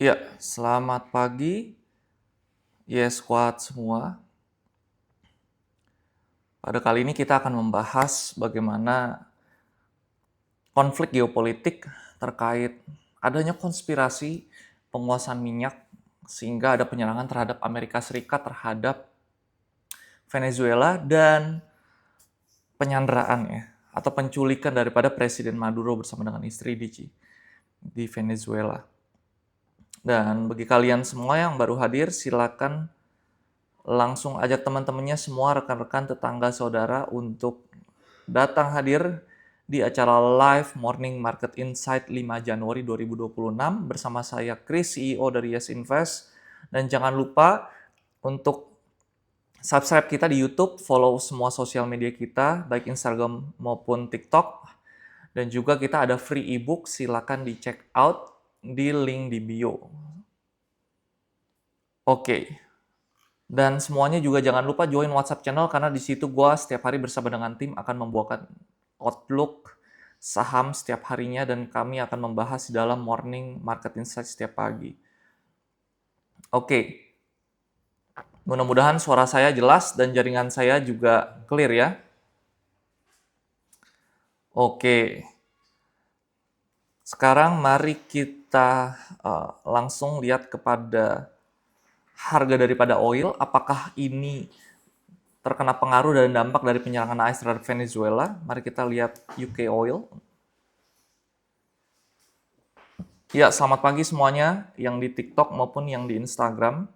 Ya, selamat pagi, Yes Squad semua. Pada kali ini kita akan membahas bagaimana konflik geopolitik terkait adanya konspirasi penguasaan minyak sehingga ada penyerangan terhadap Amerika Serikat terhadap Venezuela dan penyanderaan ya atau penculikan daripada Presiden Maduro bersama dengan istri di Venezuela. Dan bagi kalian semua yang baru hadir, silakan langsung ajak teman-temannya semua, rekan-rekan, tetangga, saudara untuk datang hadir di acara live Morning Market Insight 5 Januari 2026 bersama saya Chris, CEO dari Yes Invest. Dan jangan lupa untuk subscribe kita di YouTube, follow semua sosial media kita, baik Instagram maupun TikTok. Dan juga kita ada free ebook, silakan di check out di link di bio. Oke. Dan semuanya juga jangan lupa join WhatsApp channel karena di situ gue setiap hari bersama dengan tim akan membuatkan outlook saham setiap harinya dan kami akan membahas di dalam morning market insight setiap pagi. Oke, mudah-mudahan suara saya jelas dan jaringan saya juga clear ya. Oke, sekarang mari kita langsung lihat kepada harga daripada oil. Apakah ini terkena pengaruh dan dampak dari penyerangan AS terhadap Venezuela? Mari kita lihat UK Oil. Ya, selamat pagi semuanya yang di TikTok maupun yang di Instagram.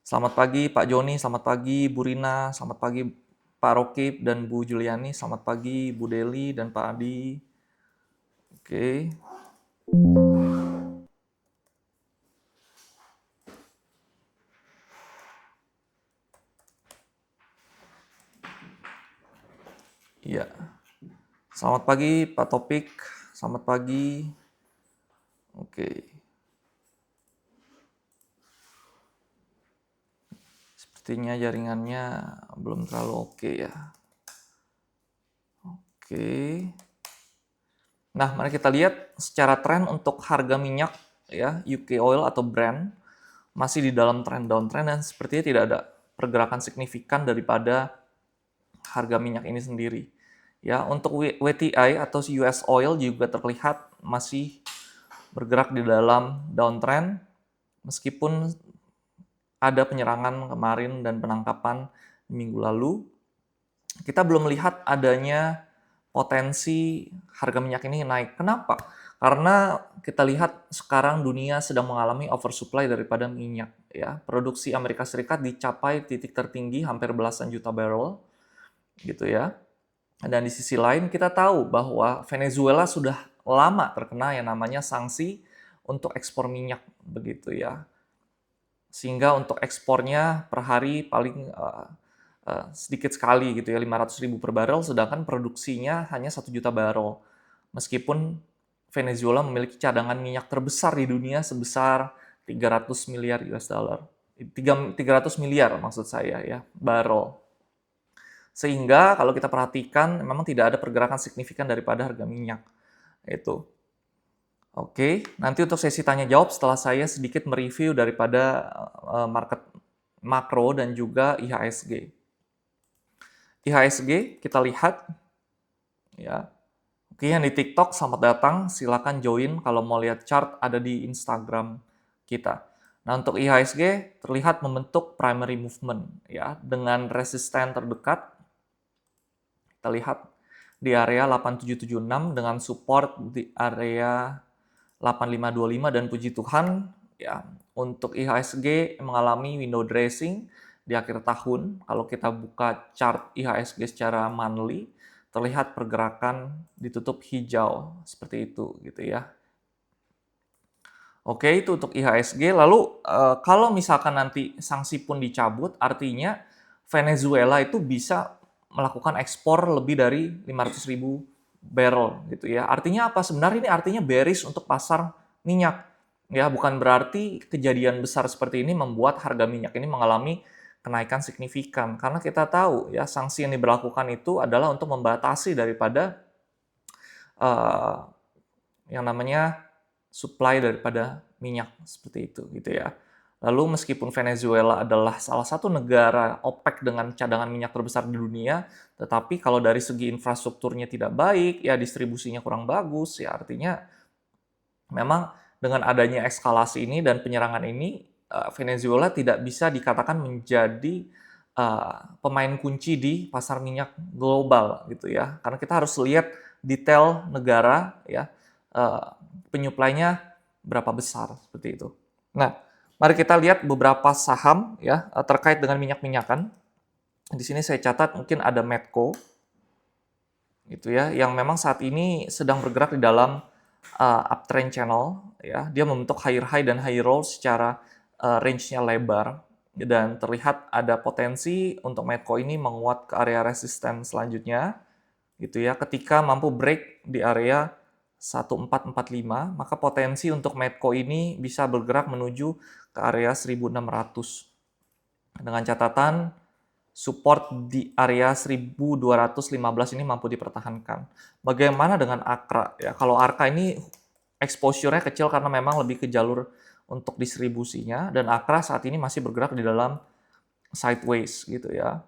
Selamat pagi Pak Joni, selamat pagi Bu Rina, selamat pagi Pak Rokib dan Bu Juliani, selamat pagi Bu Deli dan Pak Adi. Oke. Iya. Selamat pagi Pak Topik, selamat pagi. Oke. Sepertinya jaringannya belum terlalu oke ya. Oke. Nah, mari kita lihat secara tren untuk harga minyak ya, UK Oil atau Brent masih di dalam tren downtrend dan sepertinya tidak ada pergerakan signifikan daripada harga minyak ini sendiri. Ya, untuk WTI atau US Oil juga terlihat masih bergerak di dalam downtrend meskipun ada penyerangan kemarin dan penangkapan minggu lalu. Kita belum melihat adanya potensi harga minyak ini naik. Kenapa? Karena kita lihat sekarang dunia sedang mengalami oversupply daripada minyak. Ya, produksi Amerika Serikat dicapai titik tertinggi hampir belasan juta barrel, gitu ya. Dan di sisi lain kita tahu bahwa Venezuela sudah lama terkena yang namanya sanksi untuk ekspor minyak, begitu ya. Sehingga untuk ekspornya per hari paling sedikit sekali gitu ya, 500.000 per barrel, sedangkan produksinya hanya 1 juta barrel. Meskipun Venezuela memiliki cadangan minyak terbesar di dunia sebesar 300 miliar US dollar. 300 miliar maksud saya ya, barrel. Sehingga kalau kita perhatikan memang tidak ada pergerakan signifikan daripada harga minyak. Itu. Oke, nanti untuk sesi tanya jawab setelah saya sedikit mereview daripada market makro dan juga IHSG. IHSG kita lihat ya. Oke, yang di TikTok selamat datang, silakan join kalau mau lihat chart ada di Instagram kita. Nah, untuk IHSG terlihat membentuk primary movement ya dengan resisten terdekat. Kita lihat di area 8776 dengan support di area 8525 dan puji Tuhan ya untuk IHSG mengalami window dressing di akhir tahun. Kalau kita buka chart IHSG secara monthly terlihat pergerakan ditutup hijau seperti itu gitu ya. Oke, itu untuk IHSG. Lalu kalau misalkan nanti sanksi pun dicabut, artinya Venezuela itu bisa melakukan ekspor lebih dari 500.000 barrel gitu ya. Artinya apa? Sebenarnya ini artinya bearish untuk pasar minyak. Ya, bukan berarti kejadian besar seperti ini membuat harga minyak ini mengalami kenaikan signifikan. Karena kita tahu ya, sanksi yang diberlakukan itu adalah untuk membatasi daripada yang namanya supply daripada minyak seperti itu gitu ya. Lalu meskipun Venezuela adalah salah satu negara OPEC dengan cadangan minyak terbesar di dunia, tetapi kalau dari segi infrastrukturnya tidak baik, ya distribusinya kurang bagus, ya artinya memang dengan adanya eskalasi ini dan penyerangan ini, Venezuela tidak bisa dikatakan menjadi pemain kunci di pasar minyak global gitu ya. Karena kita harus lihat detail negara ya, penyuplainya berapa besar seperti itu. Nah, mari kita lihat beberapa saham ya terkait dengan minyak-minyakan. Di sini saya catat mungkin ada Medco gitu ya, yang memang saat ini sedang bergerak di dalam uptrend channel ya. Dia membentuk higher high dan high roll secara range-nya lebar dan terlihat ada potensi untuk Medco ini menguat ke area resisten selanjutnya gitu ya. Ketika mampu break di area 1445, maka potensi untuk Medco ini bisa bergerak menuju ke area 1600. Dengan catatan support di area 1215 ini mampu dipertahankan. Bagaimana dengan AKRA? Ya, kalau ARKA ini exposure-nya kecil karena memang lebih ke jalur untuk distribusinya, dan AKRA saat ini masih bergerak di dalam sideways gitu ya.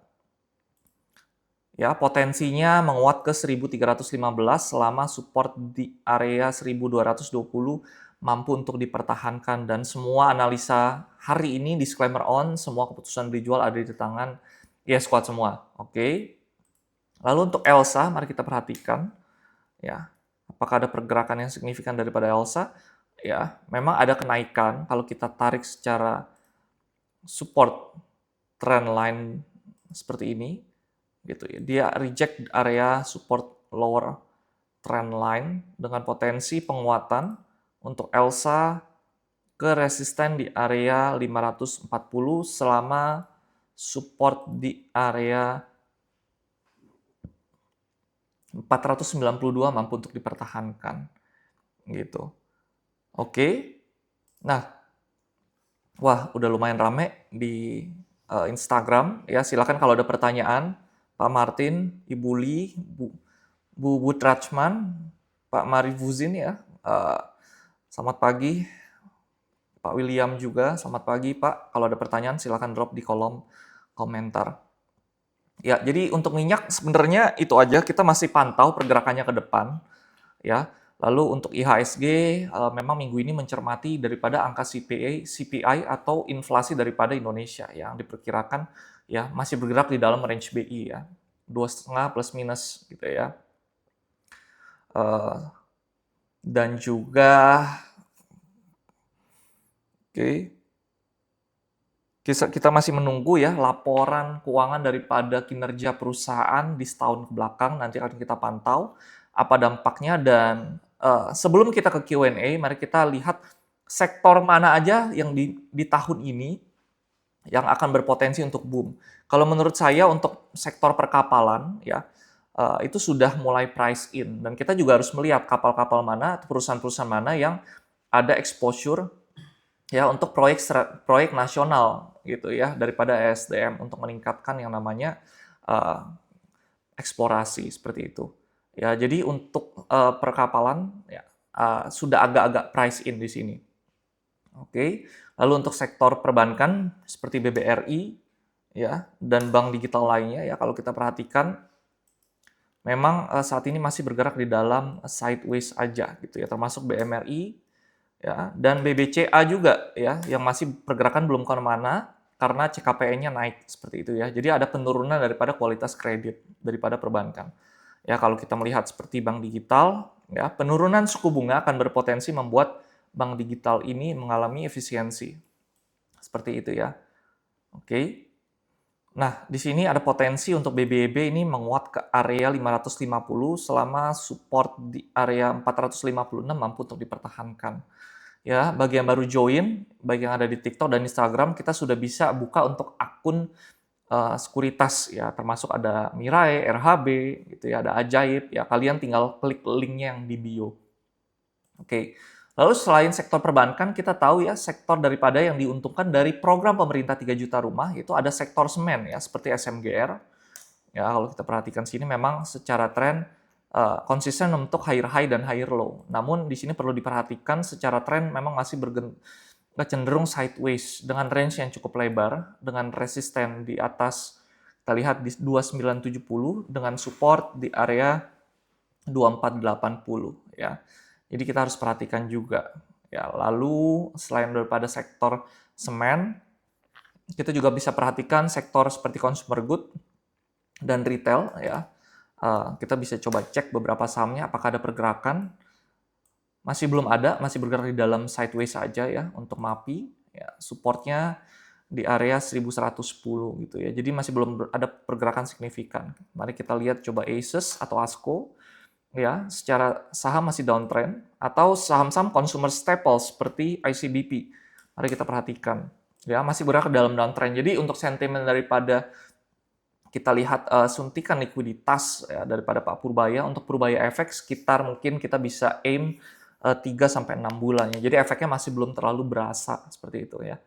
Ya, potensinya menguat ke 1315 selama support di area 1220 mampu untuk dipertahankan, dan semua analisa hari ini disclaimer on, semua keputusan dijual ada di tangan yes squad semua. Oke. Lalu untuk ELSA mari kita perhatikan ya. Apakah ada pergerakan yang signifikan daripada ELSA? Ya, memang ada kenaikan kalau kita tarik secara support trend line seperti ini gitu ya. Dia reject area support lower trend line dengan potensi penguatan untuk ELSA ke resisten di area 540 selama support di area 492 mampu untuk dipertahankan gitu. Oke. Nah, wah udah lumayan rame di Instagram ya. Silakan kalau ada pertanyaan, Pak Martin, Ibu Li, Bu Butrachman, Pak Marifuzin ya. Selamat pagi. Pak William juga, selamat pagi Pak. Kalau ada pertanyaan silakan drop di kolom komentar. Ya, jadi untuk minyak sebenarnya itu aja, kita masih pantau pergerakannya ke depan ya. Lalu untuk IHSG memang minggu ini mencermati daripada angka CPI atau inflasi daripada Indonesia yang diperkirakan ya masih bergerak di dalam range BI ya. 2,5 plus minus gitu ya. Dan juga kita masih menunggu ya laporan keuangan daripada kinerja perusahaan di setahun ke belakang, nanti akan kita pantau apa dampaknya. Dan sebelum kita ke Q&A, mari kita lihat sektor mana aja yang di tahun ini yang akan berpotensi untuk boom. Kalau menurut saya untuk sektor perkapalan ya itu sudah mulai price in, dan kita juga harus melihat kapal-kapal mana, perusahaan-perusahaan mana yang ada exposure ya untuk proyek nasional gitu ya daripada ESDM untuk meningkatkan yang namanya eksplorasi seperti itu. Ya, jadi untuk perkapalan ya sudah agak-agak price in di sini. Oke. Lalu untuk sektor perbankan seperti BBRI ya dan bank digital lainnya ya kalau kita perhatikan memang saat ini masih bergerak di dalam sideways aja gitu ya, termasuk BMRI ya, dan BBCA juga ya, yang masih pergerakan belum kemana karena CKPN-nya naik seperti itu ya. Jadi ada penurunan daripada kualitas kredit daripada perbankan. Ya kalau kita melihat seperti bank digital, ya penurunan suku bunga akan berpotensi membuat bank digital ini mengalami efisiensi seperti itu ya. Oke. Nah di sini ada potensi untuk BBB ini menguat ke area 550 selama support di area 456 mampu untuk dipertahankan. Ya, bagi yang baru join, baik yang ada di TikTok dan Instagram, kita sudah bisa buka untuk akun sekuritas ya, termasuk ada Mirai, RHB, gitu ya, ada Ajaib ya. Kalian tinggal klik linknya yang di bio. Oke. Lalu selain sektor perbankan, kita tahu ya sektor daripada yang diuntungkan dari program pemerintah 3 juta rumah itu ada sektor semen ya, seperti SMGR. Ya, kalau kita perhatikan sini memang secara tren konsisten untuk higher high dan higher low. Namun di sini perlu diperhatikan secara tren memang masih cenderung sideways dengan range yang cukup lebar, dengan resisten di atas kita lihat di 2970 dengan support di area 2480 ya. Jadi kita harus perhatikan juga ya. Lalu selain daripada sektor semen, kita juga bisa perhatikan sektor seperti consumer good dan retail ya. Kita bisa coba cek beberapa sahamnya apakah ada pergerakan. Masih belum ada, masih bergerak di dalam sideways saja ya untuk MAPI. Ya, supportnya di area 1110 gitu ya. Jadi masih belum ada pergerakan signifikan. Mari kita lihat coba ASUS atau ASKO ya, secara saham masih downtrend atau saham-saham consumer staples seperti ICBP. Mari kita perhatikan. Ya, masih bergerak dalam downtrend. Jadi untuk sentimen daripada kita lihat suntikan likuiditas ya, daripada Pak Purbaya untuk Purbaya Efek sekitar mungkin kita bisa aim 3-6 bulan ya. Jadi efeknya masih belum terlalu berasa seperti itu ya.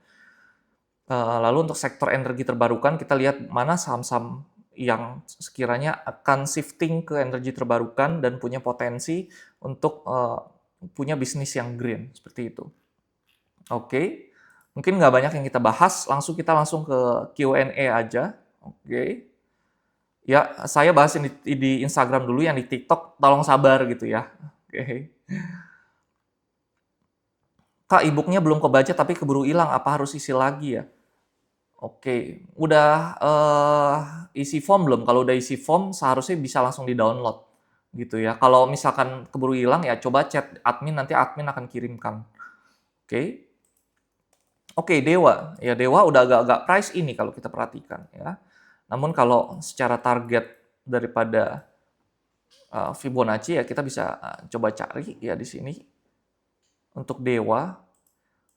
Lalu untuk sektor energi terbarukan kita lihat mana saham-saham yang sekiranya akan shifting ke energi terbarukan dan punya potensi untuk punya bisnis yang green seperti itu. Oke, mungkin nggak banyak yang kita bahas, kita langsung ke Q&A aja. Oke. Ya, saya bahas di Instagram dulu, yang di TikTok tolong sabar gitu ya. Oke. Kak, e-booknya belum kebaca tapi keburu hilang, apa harus isi lagi ya? Oke, udah isi form belum? Kalau udah isi form seharusnya bisa langsung di-download gitu ya. Kalau misalkan keburu hilang ya coba chat admin, nanti admin akan kirimkan. Oke. Oke, Dewa. Ya, Dewa udah agak-agak price ini kalau kita perhatikan ya. Namun kalau secara target daripada Fibonacci ya kita bisa coba cari ya di sini. Untuk Dewa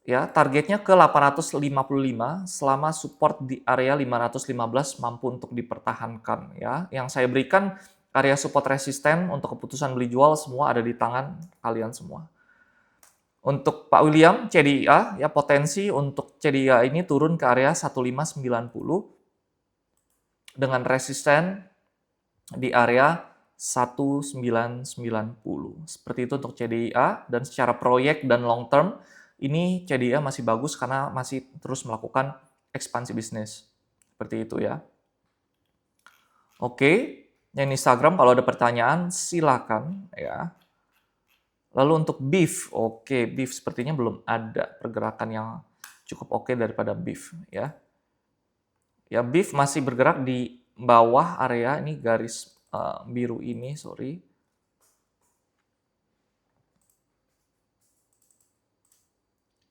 ya, targetnya ke 855 selama support di area 515 mampu untuk dipertahankan ya. Yang saya berikan area support resisten untuk keputusan beli jual semua ada di tangan kalian semua. Untuk Pak William CDIA ya, potensi untuk CDIA ini turun ke area 1590 dengan resisten di area 1990. Seperti itu untuk CDIA, dan secara proyek dan long term ini CDIA masih bagus karena masih terus melakukan ekspansi bisnis. Seperti itu ya. Oke, yang Instagram kalau ada pertanyaan silakan ya. Lalu untuk beef, oke, beef sepertinya belum ada pergerakan yang cukup oke daripada beef ya. Ya, beef masih bergerak di bawah area ini garis biru ini, sorry.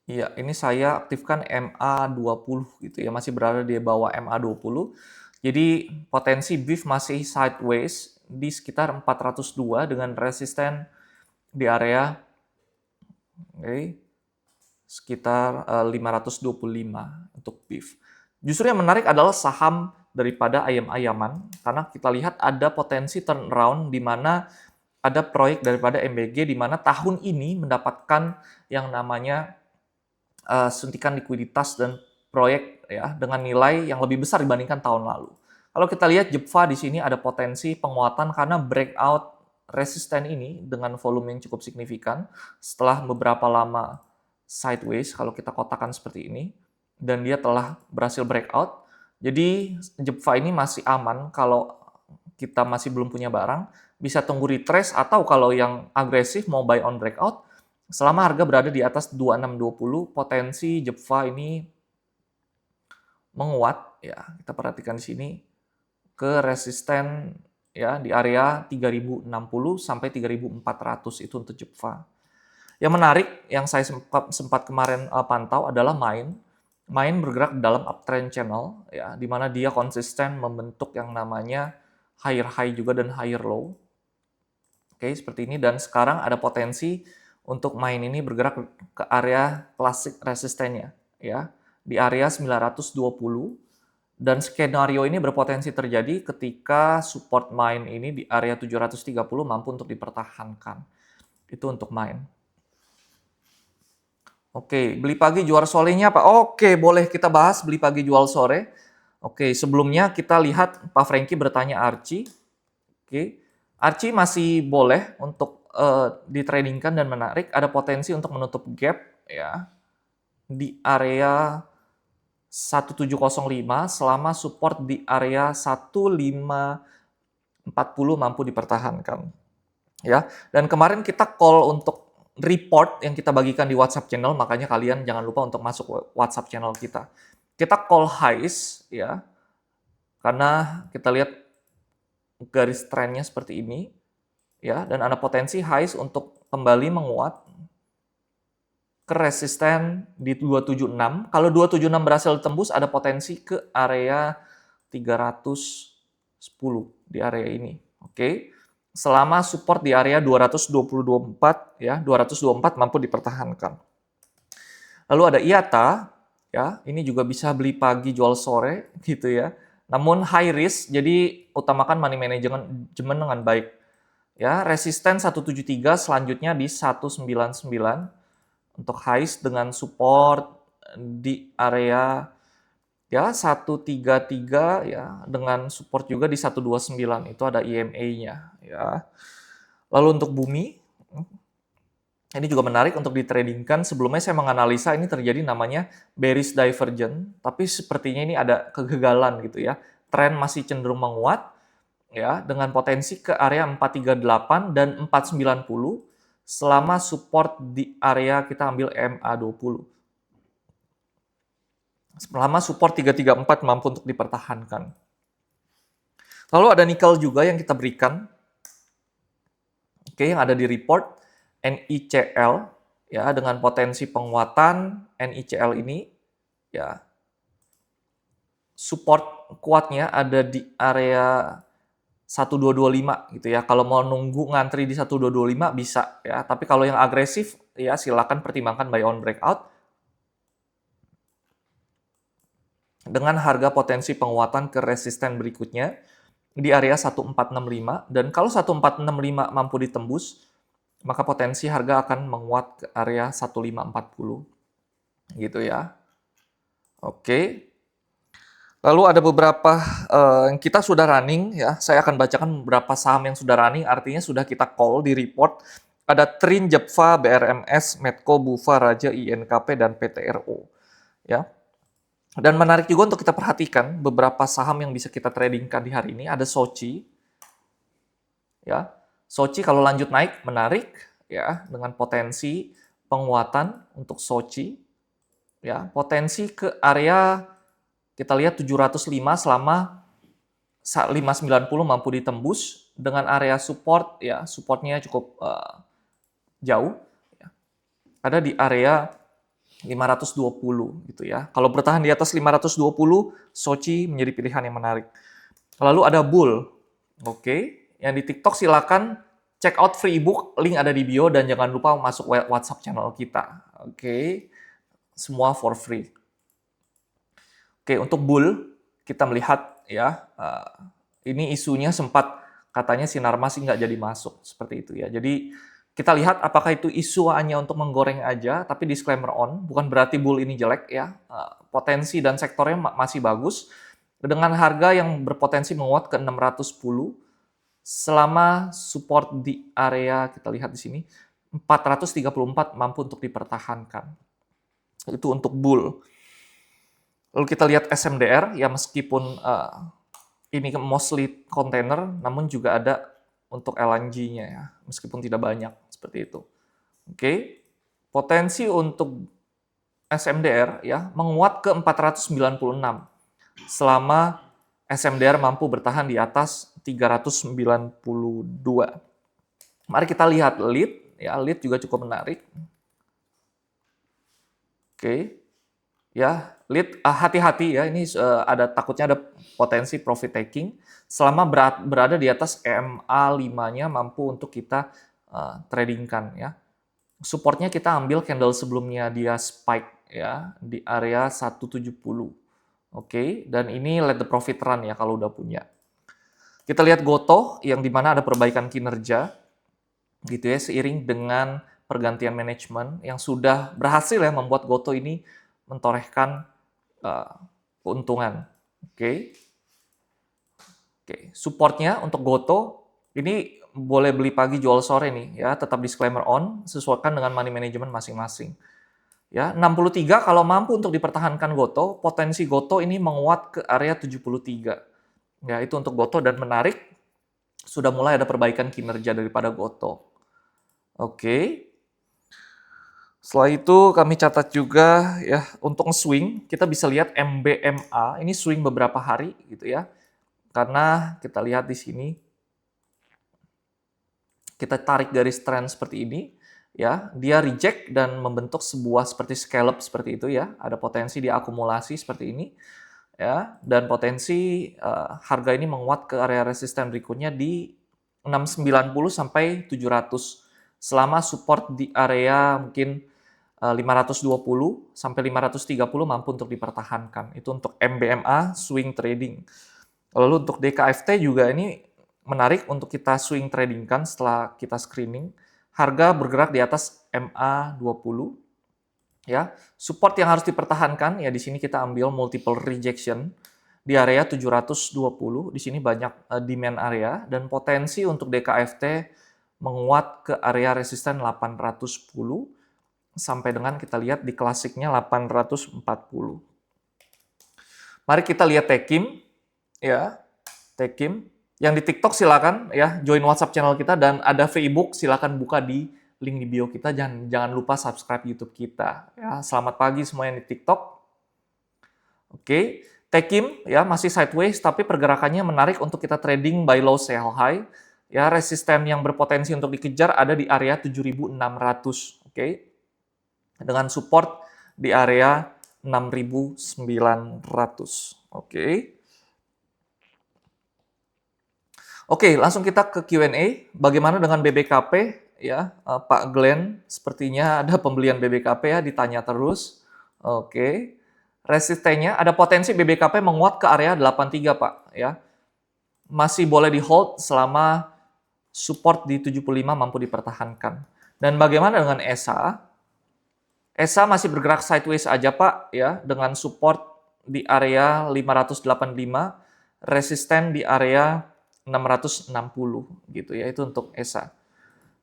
Iya, ini saya aktifkan MA20 gitu ya, masih berada di bawah MA20. Jadi potensi beef masih sideways di sekitar 402 dengan resisten di area sekitar 525 untuk beef. Justru yang menarik adalah saham daripada ayam-ayaman karena kita lihat ada potensi turnaround di mana ada proyek daripada MBG di mana tahun ini mendapatkan yang namanya suntikan likuiditas dan proyek ya dengan nilai yang lebih besar dibandingkan tahun lalu. Kalau kita lihat Jepfa di sini ada potensi penguatan karena breakout resisten ini dengan volume yang cukup signifikan setelah beberapa lama sideways kalau kita kotakan seperti ini, dan dia telah berhasil breakout. Jadi Jepfa ini masih aman kalau kita masih belum punya barang, bisa tunggu retrace atau kalau yang agresif mau buy on breakout. Selama harga berada di atas 2620, potensi Jepfa ini menguat ya. Kita perhatikan di sini ke resisten ya di area 3060 sampai 3400 itu untuk Jepfa. Yang menarik yang saya sempat kemarin pantau adalah Main bergerak dalam uptrend channel ya, di mana dia konsisten membentuk yang namanya higher high juga dan higher low. Oke, seperti ini, dan sekarang ada potensi untuk Main ini bergerak ke area klasik resistennya ya, di area 920, dan skenario ini berpotensi terjadi ketika support Main ini di area 730 mampu untuk dipertahankan. Itu untuk Main. Oke, beli pagi jual sorenya apa? Oke, boleh kita bahas beli pagi jual sore. Oke, sebelumnya kita lihat Pak Franky bertanya Archie. Oke. Archie masih boleh untuk ditradingkan dan menarik, ada potensi untuk menutup gap ya di area 1705 selama support di area 1540 mampu dipertahankan. Ya. Dan kemarin kita call untuk report yang kita bagikan di WhatsApp channel, makanya kalian jangan lupa untuk masuk WhatsApp channel kita. Kita call highs ya. Karena kita lihat garis trennya seperti ini ya, dan ada potensi highs untuk kembali menguat ke resisten di 276. Kalau 276 berhasil ditembus, ada potensi ke area 310 di area ini. Oke. Selama support di area 224 ya, 224 mampu dipertahankan. Lalu ada IATA ya, ini juga bisa beli pagi jual sore gitu ya. Namun high risk, jadi utamakan money management dengan baik. Ya, resisten 173, selanjutnya di 199 untuk highs dengan support di area ya 133 ya, dengan support juga di 129, itu ada EMA-nya ya. Lalu untuk bumi ini juga menarik untuk ditradingkan. Sebelumnya saya menganalisa ini terjadi namanya bearish divergence, tapi sepertinya ini ada kegagalan gitu ya. Tren masih cenderung menguat ya dengan potensi ke area 438 dan 490 selama support di area kita ambil MA20. Selama support 334 mampu untuk dipertahankan. Lalu ada nikel juga yang kita berikan. Oke, yang ada di report NICL ya, dengan potensi penguatan NICL ini ya, support kuatnya ada di area 1225 gitu ya. Kalau mau nunggu ngantri di 1225 bisa ya, tapi kalau yang agresif ya silakan pertimbangkan buy on breakout dengan harga potensi penguatan ke resisten berikutnya di area 1465, dan kalau 1465 mampu ditembus maka potensi harga akan menguat ke area 1540 gitu ya. Oke. Lalu ada beberapa yang kita sudah running ya. Saya akan bacakan beberapa saham yang sudah running, artinya sudah kita call di report. Ada Trin, Jepfa, BRMS, Medco, Bufa, Raja, INKP, dan PTRO. Ya. Dan menarik juga untuk kita perhatikan beberapa saham yang bisa kita tradingkan di hari ini. Ada Soci. Ya. Soci kalau lanjut naik menarik ya, dengan potensi penguatan untuk Soci ya, potensi ke area kita lihat 705 selama 590 mampu ditembus dengan area support ya, supportnya cukup jauh ya. Ada di area 520 gitu ya. Kalau bertahan di atas 520, Soci menjadi pilihan yang menarik. Lalu ada Bull. Oke. Yang di TikTok silakan check out free ebook, link ada di bio, dan jangan lupa masuk WhatsApp channel kita. Oke. Semua for free. Oke, untuk Bull kita melihat ya, ini isunya sempat katanya Sinarmas nggak jadi masuk seperti itu ya. Jadi kita lihat apakah itu isu hanya untuk menggoreng aja, tapi disclaimer on, bukan berarti Bull ini jelek ya. Potensi dan sektornya masih bagus dengan harga yang berpotensi menguat ke 610 selama support di area kita lihat di sini 434 mampu untuk dipertahankan. Itu untuk Bull. Lalu kita lihat SMDR ya, meskipun ini mostly container, namun juga ada untuk LNG-nya ya, meskipun tidak banyak seperti itu. Oke. Potensi untuk SMDR ya menguat ke 496 selama SMDR mampu bertahan di atas 392. Mari kita lihat lead ya, lead juga cukup menarik. Oke. Ya, lead hati-hati ya, ini ada takutnya ada potensi profit taking selama berada di atas EMA 5-nya mampu untuk kita tradingkan ya. Supportnya kita ambil candle sebelumnya dia spike ya di area 170. Oke, dan ini let the profit run ya kalau udah punya. Kita lihat Gotoh yang dimana ada perbaikan kinerja gitu ya, seiring dengan pergantian manajemen yang sudah berhasil ya membuat Gotoh ini mentorehkan keuntungan. Oke. Supportnya untuk Gotoh ini boleh beli pagi jual sore nih ya, tetap disclaimer on, sesuaikan dengan money management masing-masing. Ya, 63 kalau mampu untuk dipertahankan Gotoh, potensi Gotoh ini menguat ke area 73. Ya, itu untuk Gotoh dan menarik sudah mulai ada perbaikan kinerja daripada Gotoh. Oke. Setelah itu kami catat juga ya untuk swing kita bisa lihat MBMA ini swing beberapa hari gitu ya. Karena kita lihat di sini kita tarik garis trend seperti ini ya, dia reject dan membentuk sebuah seperti scallop seperti itu ya. Ada potensi diakumulasi seperti ini ya dan potensi harga ini menguat ke area resisten berikutnya di 690 sampai 700 selama support di area mungkin 520 sampai 530 mampu untuk dipertahankan. Itu untuk MBMA swing trading. Lalu untuk DKFT juga ini menarik untuk kita swing trading kan setelah kita screening. Harga bergerak di atas MA20 ya. Support yang harus dipertahankan ya di sini kita ambil multiple rejection di area 720. Di sini banyak demand area dan potensi untuk DKFT menguat ke area resisten 810 sampai dengan kita lihat di klasiknya 840. Mari kita lihat Tekim ya. Tekim yang di TikTok silakan ya join WhatsApp channel kita dan ada free ebook silakan buka di link di bio kita. Jangan lupa subscribe YouTube kita ya. Selamat pagi semua yang di TikTok. Oke, Tekim ya masih sideways tapi pergerakannya menarik untuk kita trading buy low sell high. Ya, resisten yang berpotensi untuk dikejar ada di area 7.600. Oke. Dengan support di area 6.900. Oke. Oke, langsung kita ke Q&A. Bagaimana dengan BBKP ya, Pak Glenn? Sepertinya ada pembelian BBKP ya, ditanya terus. Oke. Resistennya ada potensi BBKP menguat ke area 83, Pak ya. Masih boleh di hold selama support di 75 mampu dipertahankan. Dan bagaimana dengan ESA? ESA masih bergerak sideways aja Pak ya dengan support di area 585, resisten di area 660 gitu ya itu untuk ESA.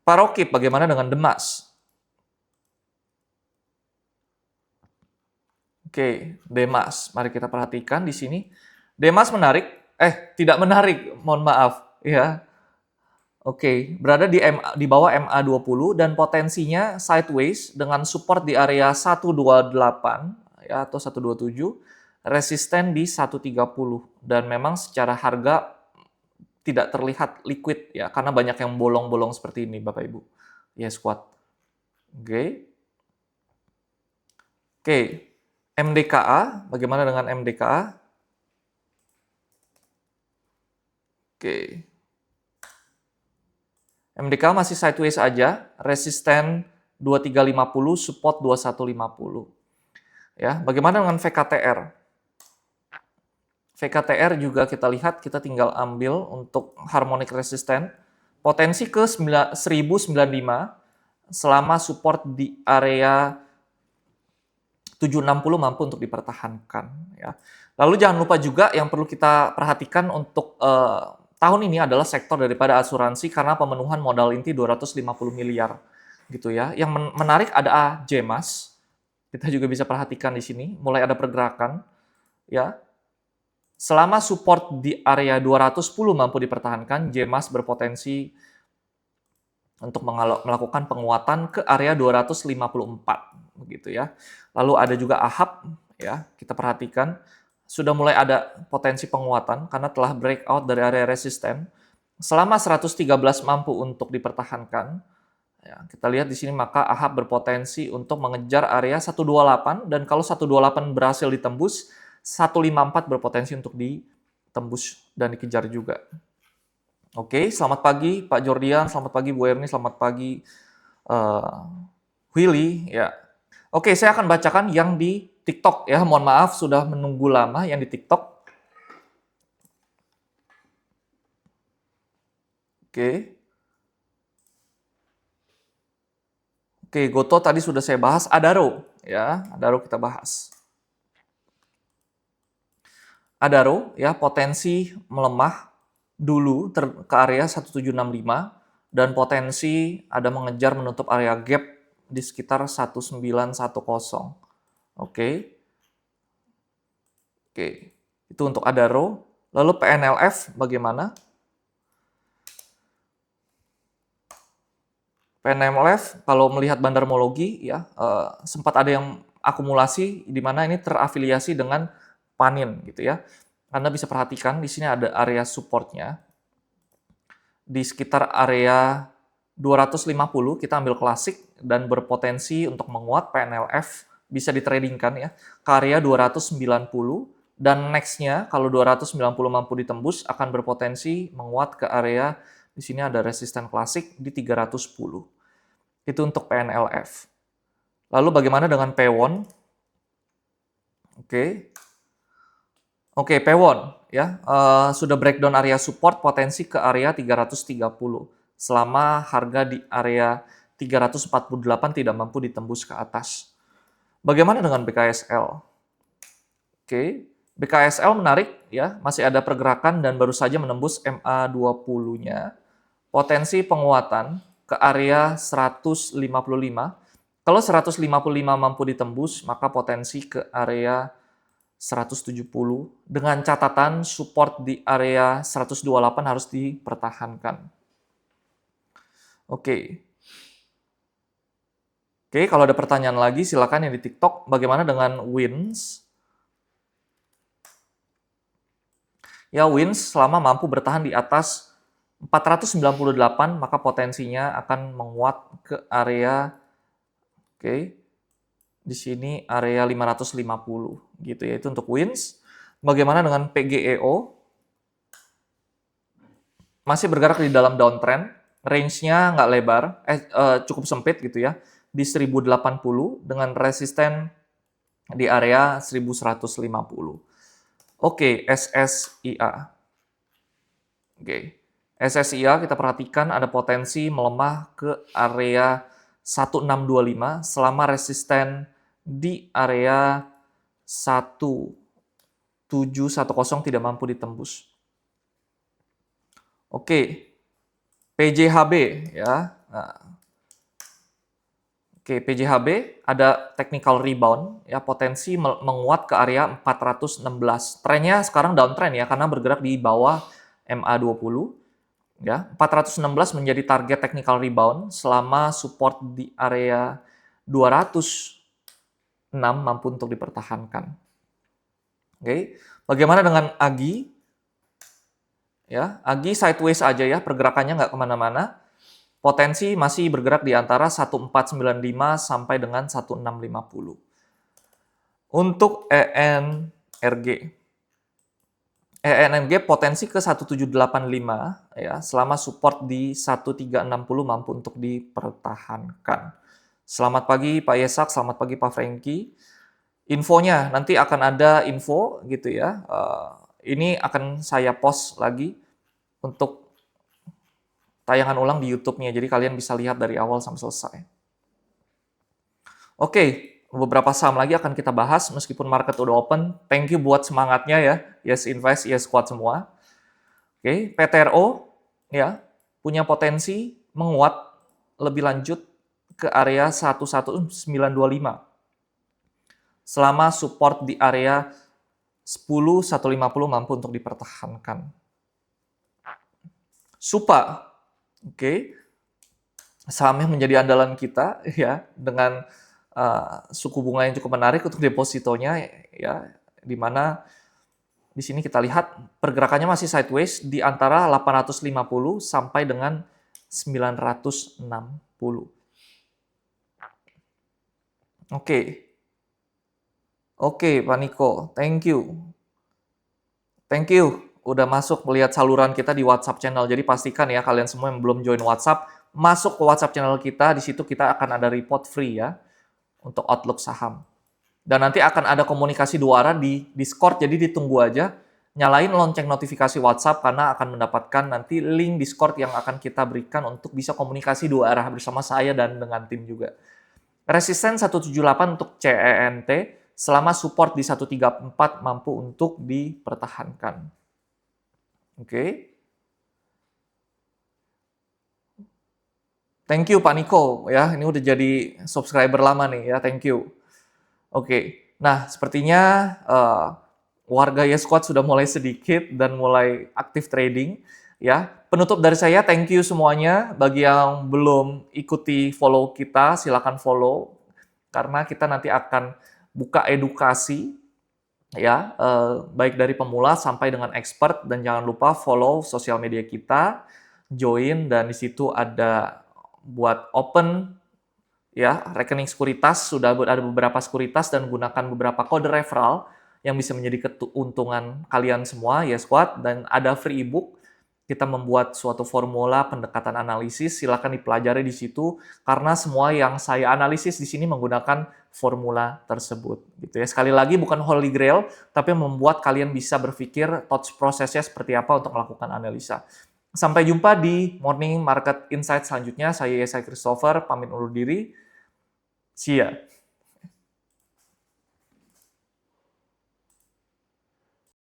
Pak Rokib bagaimana dengan Demas? Oke, Demas, mari kita perhatikan di sini. Demas menarik, tidak menarik, mohon maaf ya. Oke, berada di bawah MA20 dan potensinya sideways dengan support di area 128 ya atau 127, resisten di 130 dan memang secara harga tidak terlihat liquid ya karena banyak yang bolong-bolong seperti ini Bapak Ibu. Ya squad. Oke. Oke. MDKA, bagaimana dengan MDKA? Oke. MDK masih sideways aja, resisten 2350, support 2150. Ya, bagaimana dengan VKTR? VKTR juga kita lihat, kita tinggal ambil untuk harmonic resisten. Potensi ke 1095 selama support di area 760 mampu untuk dipertahankan. Ya. Lalu jangan lupa juga yang perlu kita perhatikan untuk tahun ini adalah sektor daripada asuransi karena pemenuhan modal inti 250 miliar gitu ya. Yang menarik ada JEMAS. Kita juga bisa perhatikan di sini mulai ada pergerakan ya. Selama support di area 210 mampu dipertahankan, JEMAS berpotensi untuk melakukan penguatan ke area 254 begitu ya. Lalu ada juga AHAP ya, kita perhatikan sudah mulai ada potensi penguatan karena telah breakout dari area resisten. Selama 113 mampu untuk dipertahankan, ya, kita lihat di sini maka AHAP berpotensi untuk mengejar area 128 dan kalau 128 berhasil ditembus, 154 berpotensi untuk ditembus dan dikejar juga. Oke, selamat pagi Pak Jordian, selamat pagi Bu Erni, selamat pagi Willy. Ya, oke, saya akan bacakan yang di TikTok ya. Mohon maaf sudah menunggu lama yang di TikTok. Oke. Oke, Gotoh tadi sudah saya bahas. Adaro ya, Adaro kita bahas. Adaro ya potensi melemah dulu ke area 1765 dan potensi ada mengejar menutup area gap di sekitar 1910. Oke. Oke. Itu untuk Adaro. Lalu PNLF bagaimana? PNLF kalau melihat bandarmologi ya sempat ada yang akumulasi di mana ini terafiliasi dengan Panin gitu ya. Anda bisa perhatikan di sini ada area supportnya di sekitar area 250 kita ambil klasik dan berpotensi untuk menguat. PNLF bisa ditradingkan ya ke area 290 dan nextnya kalau 290 mampu ditembus akan berpotensi menguat ke area di sini ada resisten klasik di 310. Itu untuk PNLF. Lalu bagaimana dengan P1? Oke, P1 ya sudah breakdown area support potensi ke area 330 selama harga di area 348 tidak mampu ditembus ke atas. Bagaimana dengan BKSL? Oke, BKSL menarik ya, masih ada pergerakan dan baru saja menembus MA20-nya. Potensi penguatan ke area 155. Kalau 155 mampu ditembus, maka potensi ke area 170 dengan catatan support di area 128 harus dipertahankan. Oke, kalau ada pertanyaan lagi silakan yang di TikTok. Bagaimana dengan WINS? Ya, WINS selama mampu bertahan di atas 498 maka potensinya akan menguat ke area di sini area 550 gitu ya. Itu untuk WINS. Bagaimana dengan PGEO? Masih bergerak di dalam downtrend, range-nya nggak lebar, cukup sempit gitu ya, di 1080 dengan resisten di area 1150. Oke, SSIA. SSIA kita perhatikan ada potensi melemah ke area 1625 selama resisten di area 1710 tidak mampu ditembus. Oke, PJHB ya. PJHB ada technical rebound ya, potensi menguat ke area 416. Trennya sekarang downtrend ya karena bergerak di bawah MA20 ya. 416 menjadi target technical rebound selama support di area 206 mampu untuk dipertahankan. Bagaimana dengan AGI? Ya, AGI sideways aja ya, pergerakannya nggak kemana-mana. Potensi masih bergerak di antara 1495 sampai dengan 1650. Untuk ENRG potensi ke 1785 ya, selama support di 1360 mampu untuk dipertahankan. Selamat pagi Pak Yesak, selamat pagi Pak Franky. Infonya nanti akan ada info gitu ya. Ini akan saya post lagi untuk tayangan ulang di YouTube-nya, jadi kalian bisa lihat dari awal sampai selesai. Oke, beberapa saham lagi akan kita bahas meskipun market udah open. Thank you buat semangatnya ya. Yes Invest, Yes Squad semua. PTRO ya, punya potensi menguat lebih lanjut ke area 11925. Selama support di area 10150 mampu untuk dipertahankan. Supa, saham yang menjadi andalan kita ya dengan suku bunga yang cukup menarik untuk depositonya ya, di mana di sini kita lihat pergerakannya masih sideways di antara 850 sampai dengan 960. Oke, Pak Niko, thank you. Thank you udah masuk melihat saluran kita di WhatsApp channel. Jadi pastikan ya kalian semua yang belum join WhatsApp, masuk ke WhatsApp channel kita. Di situ kita akan ada report free ya untuk Outlook saham. Dan nanti akan ada komunikasi dua arah di Discord, jadi ditunggu aja. Nyalain lonceng notifikasi WhatsApp karena akan mendapatkan nanti link Discord yang akan kita berikan untuk bisa komunikasi dua arah bersama saya dan dengan tim juga. Resisten 178 untuk CENT, selama support di 134 mampu untuk dipertahankan. Thank you Pak Niko ya, ini udah jadi subscriber lama nih ya, thank you. Oke, nah sepertinya warga YesSquad sudah mulai sedikit dan mulai aktif trading ya. Penutup dari saya, thank you semuanya. Bagi yang belum ikuti follow kita, silakan follow karena kita nanti akan buka edukasi ya, baik dari pemula sampai dengan expert, dan jangan lupa follow sosial media kita, join, dan di situ ada buat open ya rekening sekuritas, sudah ada beberapa sekuritas, dan gunakan beberapa kode referral yang bisa menjadi keuntungan kalian semua ya squad. Dan ada free ebook, kita membuat suatu formula pendekatan analisis, silakan dipelajari di situ karena semua yang saya analisis di sini menggunakan formula tersebut gitu ya. Sekali lagi bukan holy grail, tapi membuat kalian bisa berpikir thought prosesnya seperti apa untuk melakukan analisa. Sampai jumpa di Morning Market Insight selanjutnya. Saya Yesai Christopher, pamit undur diri. See ya.